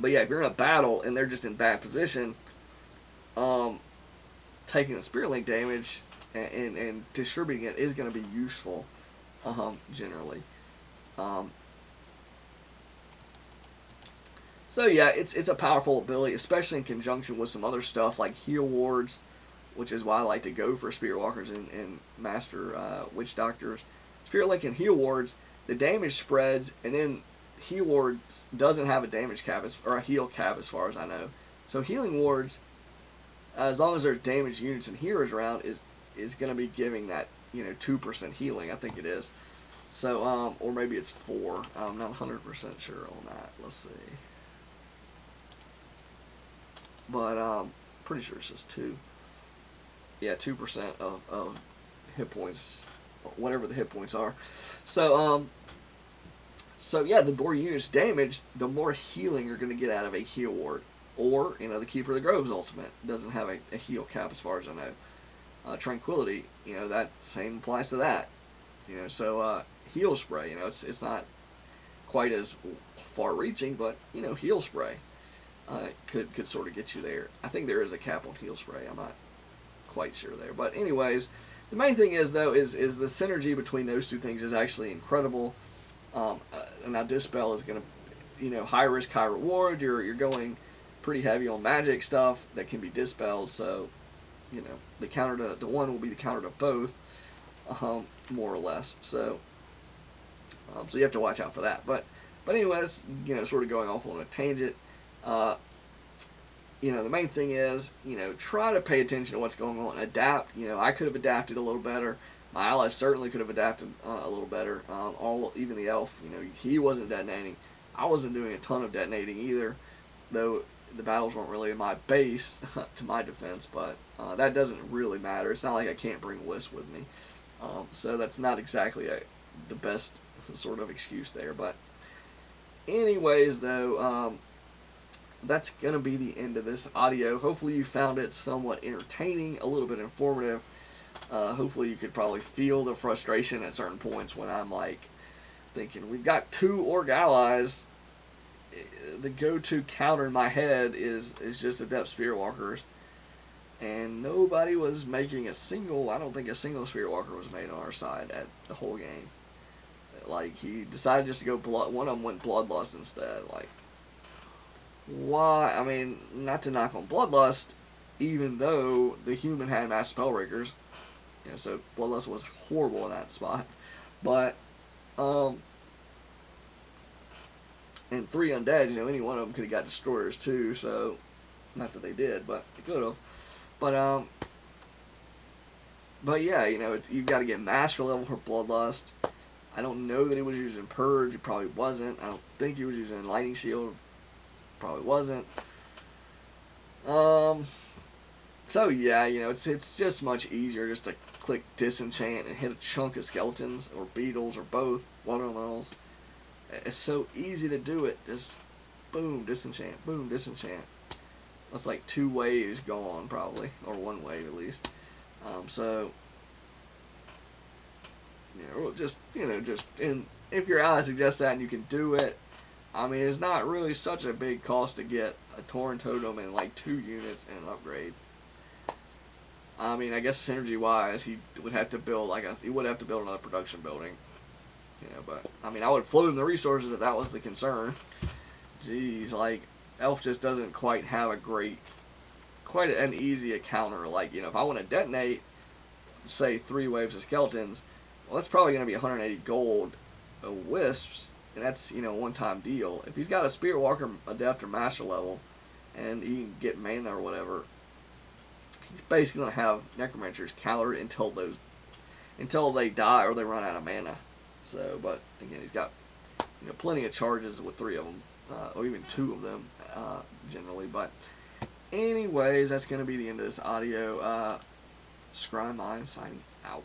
yeah, if you're in a battle and they're just in bad position, taking the Spirit Link damage and distributing it is going to be useful, generally. So yeah, it's a powerful ability, especially in conjunction with some other stuff like heal wards, which is why I like to go for Spirit Walkers and Master Witch Doctors. Spirit Link and heal wards, the damage spreads, and then heal ward doesn't have a damage cap or a heal cap as far as I know. So healing wards, as long as there's damaged units and heroes around, is going to be giving that, you know, 2% healing. I think it is. So or maybe it's 4. I'm not 100% sure on that. Let's see. But pretty sure it's just 2. Yeah, 2% of hit points, whatever the hit points are. So so yeah, the more units damaged, the more healing you're going to get out of a heal ward. Or, you know, the Keeper of the Groves ultimate doesn't have a heal cap as far as I know. Tranquility, you know, that same applies to that. You know, so heal spray, you know, it's not quite as far-reaching, but you know, heal spray could sort of get you there. I think there is a cap on heal spray. I'm not quite sure there, but anyways, the main thing is though is the synergy between those two things is actually incredible. Now Dispel is going to, you know, high risk, high reward. You're going pretty heavy on magic stuff that can be dispelled, so you know the counter to one will be the counter to both, more or less. So so you have to watch out for that. But anyways, you know, sort of going off on a tangent. You know, the main thing is, you know, try to pay attention to what's going on. Adapt. You know, I could have adapted a little better. My allies certainly could have adapted a little better. Even the elf, you know, he wasn't detonating. I wasn't doing a ton of detonating either, though the battles weren't really in my base, to my defense, but that doesn't really matter. It's not like I can't bring Wisp with me. So that's not exactly the best sort of excuse there. But anyways, though, that's going to be the end of this audio. Hopefully you found it somewhat entertaining, a little bit informative. Hopefully you could probably feel the frustration at certain points when I'm like thinking, we've got 2 orc allies. The go-to counter in my head is just Adept Spirit Walkers, and nobody was making I don't think a single Spirit Walker was made on our side at the whole game. Like, he decided just to go one of them went Bloodlust instead. Like, why? I mean, not to knock on Bloodlust, even though the human had mass Spellbreakers, you know, so Bloodlust was horrible in that spot. But and 3 undead, you know, any one of them could have got destroyers too, so not that they did, but they could have. But yeah, you know, you've got to get master level for Bloodlust. I don't know that he was using Purge. He probably wasn't. I don't think he was using Lightning Shield. Probably wasn't. So yeah, you know, it's just much easier just to click disenchant and hit a chunk of skeletons or beetles or both, water elementals. It's so easy to do it. Just boom, disenchant, boom, disenchant. That's like 2 waves gone probably, or 1 wave at least. So just and if your ally suggests that and you can do it, I mean, it's not really such a big cost to get a Tauren Totem and like 2 units and an upgrade. I mean, I guess synergy wise, he would have to build another production building. But I mean, I would float him the resources if that was the concern. Jeez, like Elf just doesn't quite have quite an easy counter. Like, if I want to detonate, say 3 waves of skeletons, well, that's probably going to be 180 gold of wisps, and that's one-time deal. If he's got a Spirit Walker, Adept, or Master level, and he can get mana or whatever, he's basically going to have Necromancers countered until they die or they run out of mana. So, but again, he's got plenty of charges with 3 of them, or even 2 of them generally. But anyways, that's going to be the end of this audio. ScryMind signing out.